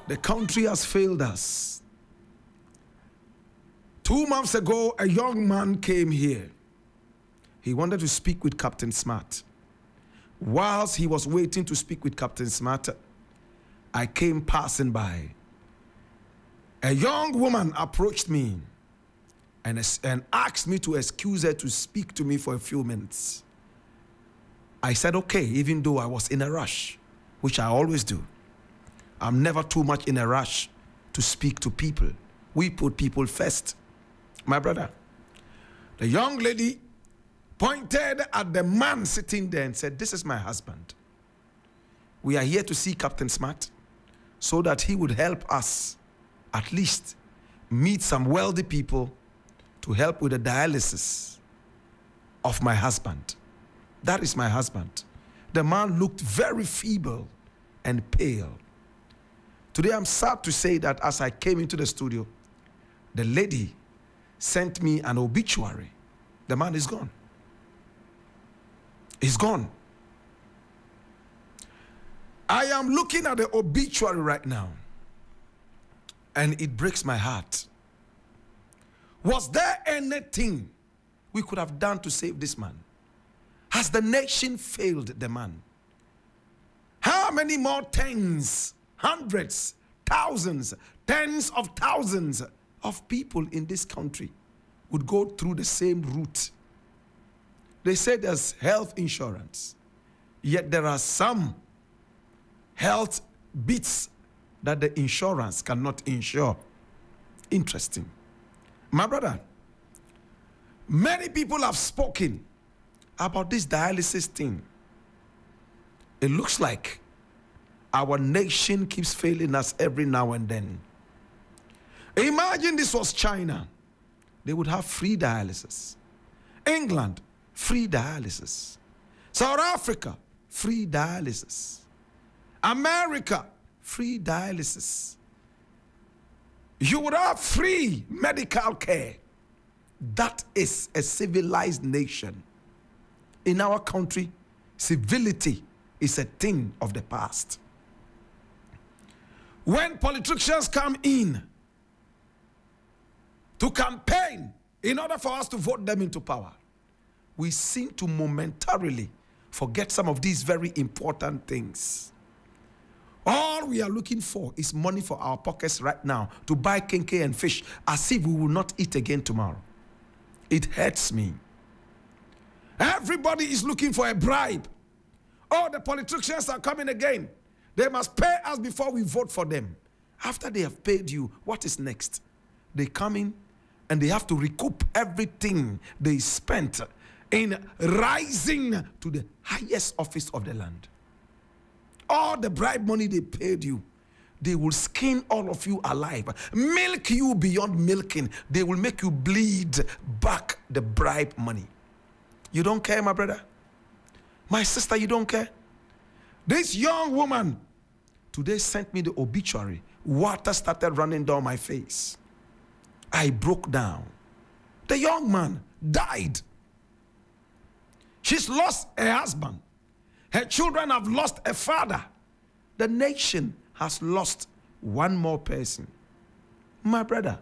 The country has failed us. 2 months ago, a young man came here. He wanted to speak with Captain Smart. Whilst he was waiting to speak with Captain Smart, I came passing by. A young woman approached me and asked me to excuse her to speak to me for a few minutes. I said, okay, even though I was in a rush, which I always do. I'm never too much in a rush to speak to people. We put people first. My brother, the young lady pointed at the man sitting there and said, this is my husband. We are here to see Captain Smart so that he would help us at least meet some wealthy people to help with the dialysis of my husband. That is my husband. The man looked very feeble and pale. Today, I'm sad to say that as I came into the studio, the lady sent me an obituary. The man is gone. He's gone. I am looking at the obituary right now, and it breaks my heart. Was there anything we could have done to save this man? Has the nation failed the man? How many more tens, hundreds, thousands, tens of thousands of people in this country would go through the same route? They say there's health insurance, yet there are some health bits that the insurance cannot insure. Interesting. My brother, many people have spoken about this dialysis thing. It looks like our nation keeps failing us every now and then. Imagine this was China. They would have free dialysis. England, free dialysis. South Africa, free dialysis. America, free dialysis. You would have free medical care. That is a civilized nation. In our country, civility is a thing of the past. When politicians come in to campaign in order for us to vote them into power, we seem to momentarily forget some of these very important things. All we are looking for is money for our pockets right now to buy kenkey and fish as if we will not eat again tomorrow. It hurts me. Everybody is looking for a bribe. Oh, the politicians are coming again. They must pay us before we vote for them. After they have paid you, what is next? They come in and they have to recoup everything they spent in rising to the highest office of the land. All the bribe money they paid you, they will skin all of you alive, milk you beyond milking. They will make you bleed back the bribe money. You don't care, my brother? My sister, you don't care? This young woman today sent me the obituary. Water started running down my face. I broke down. The young man died. She's lost a husband. Her children have lost a father. The nation has lost one more person. My brother,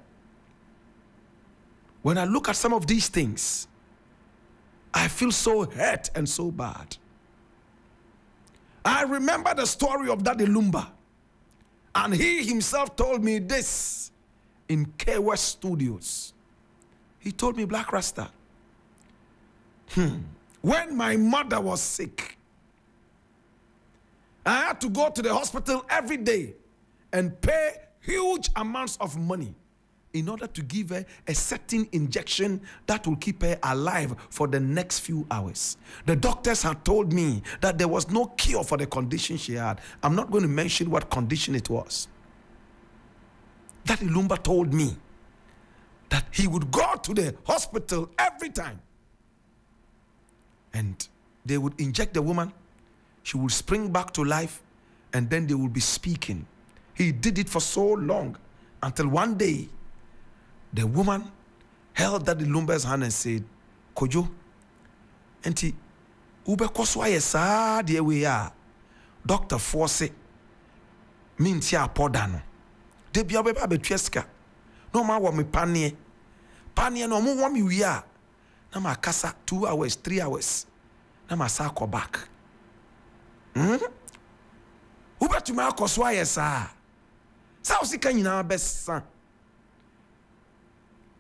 when I look at some of these things, I feel so hurt and so bad. I remember the story of Daddy Lumba, and he himself told me this in KWS Studios. He told me, Blakk Rasta, when my mother was sick, I had to go to the hospital every day and pay huge amounts of money in order to give her a certain injection that will keep her alive for the next few hours. The doctors had told me that there was no cure for the condition she had. I'm not going to mention what condition it was. Daddy Lumba told me that he would go to the hospital every time and they would inject the woman. She will spring back to life, and then they will be speaking. He did it for so long until one day, the woman held Daddy Lumba's hand and said, Kojo, enti, ube koswa sa de we ya, Dr. Force, minti apodano. De bia beba betweska. No ma wo me panie. Panie no mo wo me wi a. Na ma kasa 2 hours, 3 hours. Na ma sa ko back. Ubatu ma akoswa yesa. Sa o sika nyina besa.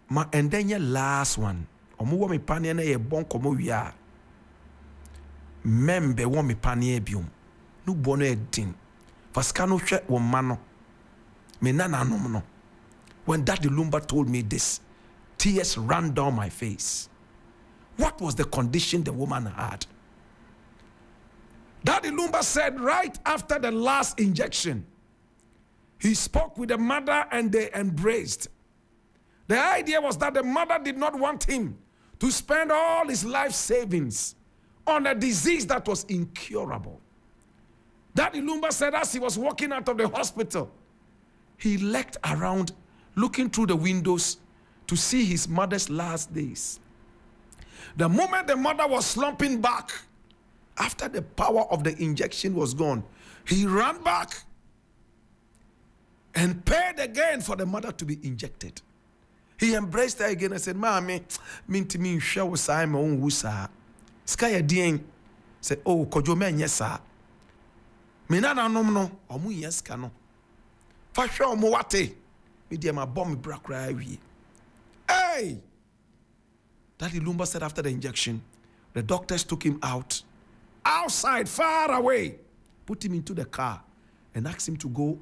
Ma and then your last one. Omo wo me panie na ye bon komo wi a. Membe wo me panie biom. No bono edin. Faska no hwe wo mano. Me nana no. When Daddy Lumba told me this, tears ran down my face. What was the condition the woman had? Daddy Lumba said right after the last injection, he spoke with the mother and they embraced. The idea was that the mother did not want him to spend all his life savings on a disease that was incurable. Daddy Lumba said as he was walking out of the hospital, he looked around, looking through the windows to see his mother's last days. The moment the mother was slumping back, after the power of the injection was gone, he ran back and paid again for the mother to be injected. He embraced her again and said, Mommy, minti min shawo sa me on wusa. Sky dien said, oh, kojo men yes sir. Me na nom no, omu yes ka no. Fa hwe omu wate. Me dia ma bomb Blakk Rasta. Hey! Daddy Lumba said after the injection, the doctors took him outside, far away, put him into the car and asked him to go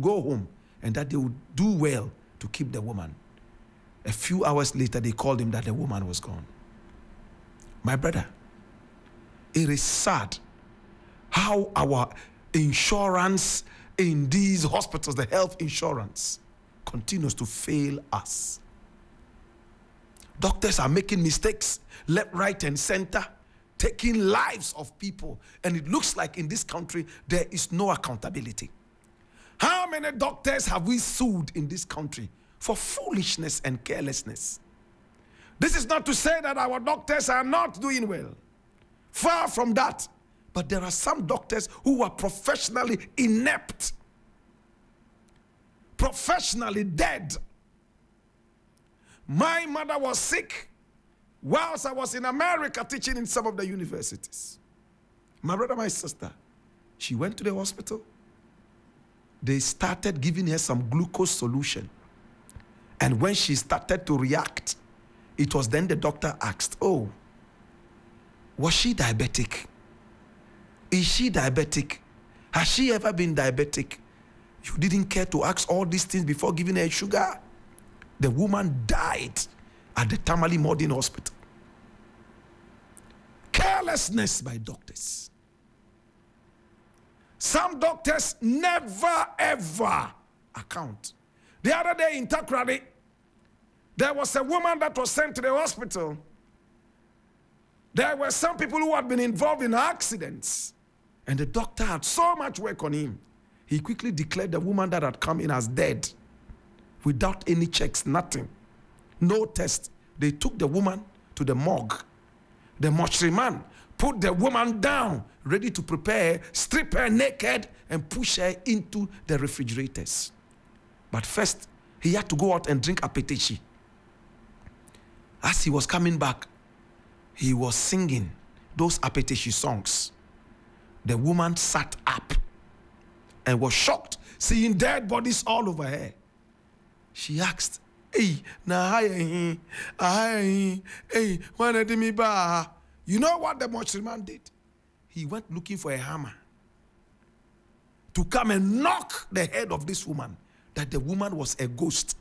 home and that they would do well to keep the woman. A few hours later, they called him that the woman was gone. My brother, it is sad how our insurance in these hospitals, the health insurance, continues to fail us. Doctors are making mistakes left, right, and center, taking lives of people. And it looks like in this country, there is no accountability. How many doctors have we sued in this country for foolishness and carelessness? This is not to say that our doctors are not doing well. Far from that. But there are some doctors who are professionally inept, professionally dead. My mother was sick whilst I was in America teaching in some of the universities. My brother, my sister, she went to the hospital. They started giving her some glucose solution. And when she started to react, it was then the doctor asked, oh, was she diabetic? Is she diabetic? Has she ever been diabetic? You didn't care to ask all these things before giving her sugar? The woman died at the Tamale Modern Hospital. Carelessness by doctors. Some doctors never ever account. The other day in Takrady, there was a woman that was sent to the hospital. There were some people who had been involved in accidents, and the doctor had so much work on him. He quickly declared the woman that had come in as dead, without any checks, nothing, no test. They took the woman to the morgue. The mortuary man put the woman down, ready to prepare her, strip her naked, and push her into the refrigerators. But first, he had to go out and drink apeteshi. As he was coming back, he was singing those apeteshi songs. The woman sat up and was shocked, seeing dead bodies all over her. She asked, hey, when did me ba? You know what the mortuary man did? He went looking for a hammer to come and knock the head of this woman, that the woman was a ghost.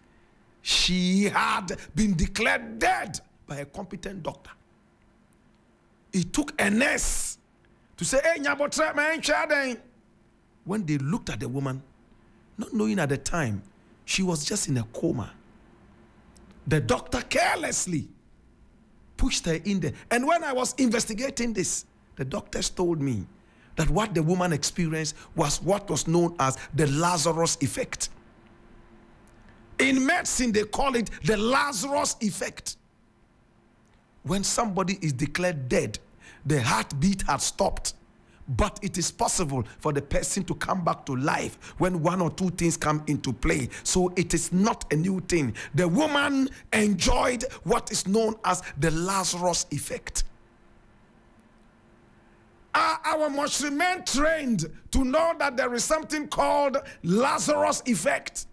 She had been declared dead by a competent doctor. It took a nurse to say, hey, nyabotre, man, chadeng. When they looked at the woman, not knowing at the time, she was just in a coma. The doctor carelessly pushed her in there. And when I was investigating this, the doctors told me that what the woman experienced was what was known as the Lazarus effect. In medicine, they call it the Lazarus effect. When somebody is declared dead, the heartbeat had stopped, but it is possible for the person to come back to life when one or two things come into play. So it is not a new thing. The woman enjoyed what is known as the Lazarus effect. Are our Muslim trained to know that there is something called Lazarus effect?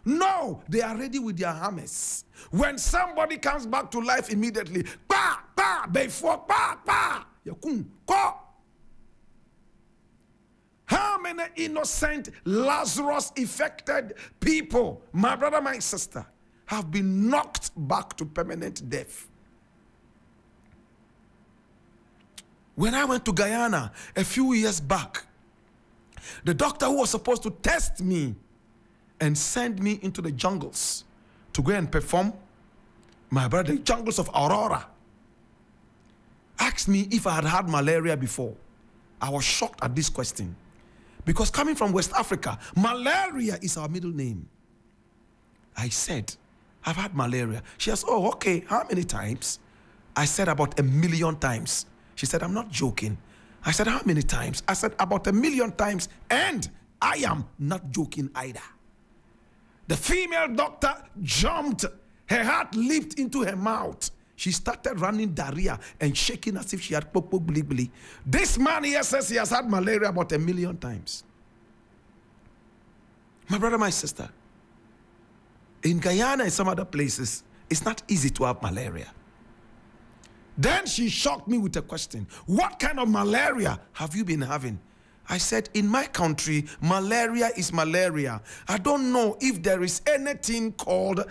No, they are ready with their hammers. When somebody comes back to life immediately, pa, pa, before, pa, pa, yakun, ko. How many innocent Lazarus affected people, my brother, my sister, have been knocked back to permanent death? When I went to Guyana a few years back, the doctor who was supposed to test me and send me into the jungles to go and perform, my brother, the jungles of Aurora, asked me if I had had malaria before. I was shocked at this question. Because coming from West Africa, malaria is our middle name. I said, I've had malaria. She asked, oh, okay, how many times? I said, about 1,000,000 times. She said, I'm not joking. I said, how many times? I said, about 1,000,000 times, and I am not joking either. The female doctor jumped. Her heart leaped into her mouth. She started running diarrhea and shaking as if she had pok pok bli bli. This man here says he has had malaria about 1,000,000 times. My brother, my sister, in Guyana and some other places, it's not easy to have malaria. Then she shocked me with a question. What kind of malaria have you been having? I said, in my country, malaria is malaria. I don't know if there is anything called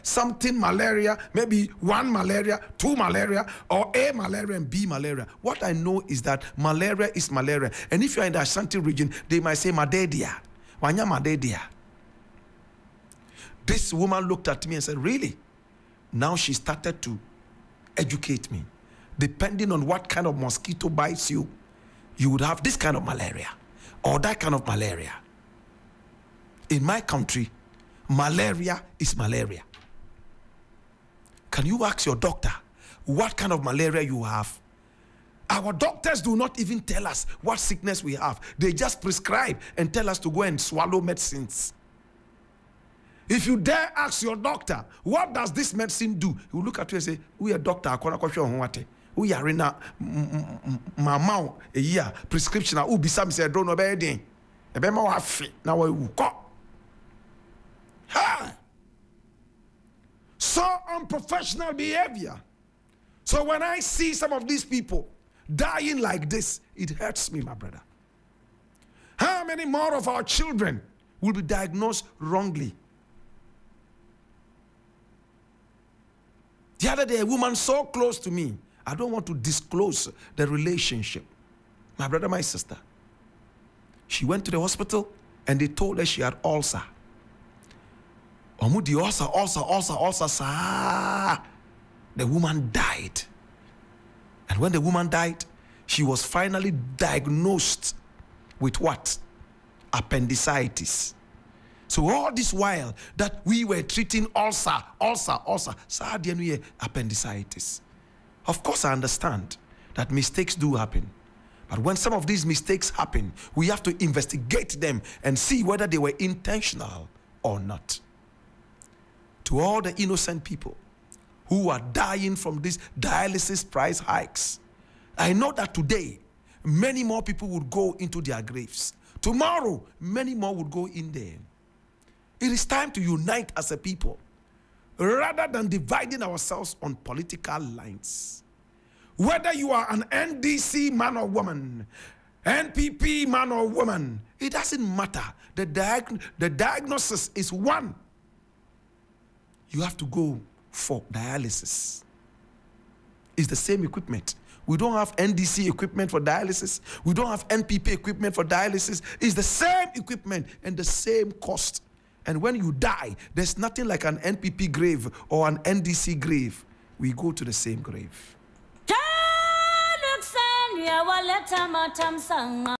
something malaria, maybe 1 malaria, 2 malaria, or A malaria and B malaria. What I know is that malaria is malaria. And if you're in the Ashanti region, they might say Madedia. Wanya Madedia. This woman looked at me and said, really? Now she started to educate me. Depending on what kind of mosquito bites you, you would have this kind of malaria or that kind of malaria. In my country, malaria is malaria. Can you ask your doctor what kind of malaria you have? Our doctors do not even tell us what sickness we have. They just prescribe and tell us to go and swallow medicines. If you dare ask your doctor, what does this medicine do? He will look at you and say, we are doctor, we are in a mama a year prescription. Who be some say don't know bedding. A bema wa fit now we go. Ha! So unprofessional behavior. So when I see some of these people dying like this, it hurts me, my brother. How many more of our children will be diagnosed wrongly? The other day, a woman so close to me, I don't want to disclose the relationship. My brother, my sister. She went to the hospital and they told her she had ulcer. Omudi ulcer, sir. The woman died. And when the woman died, she was finally diagnosed with what? Appendicitis. So all this while that we were treating ulcer, appendicitis. Of course, I understand that mistakes do happen. But when some of these mistakes happen, we have to investigate them and see whether they were intentional or not. To all the innocent people who are dying from these dialysis price hikes, I know that today, many more people would go into their graves. Tomorrow, many more would go in there. It is time to unite as a people, rather than dividing ourselves on political lines. Whether you are an NDC man or woman, NPP man or woman, it doesn't matter. The diagnosis is one. You have to go for dialysis. It's the same equipment. We don't have NDC equipment for dialysis. We don't have NPP equipment for dialysis. It's the same equipment and the same cost. And when you die, there's nothing like an NPP grave or an NDC grave. We go to the same grave.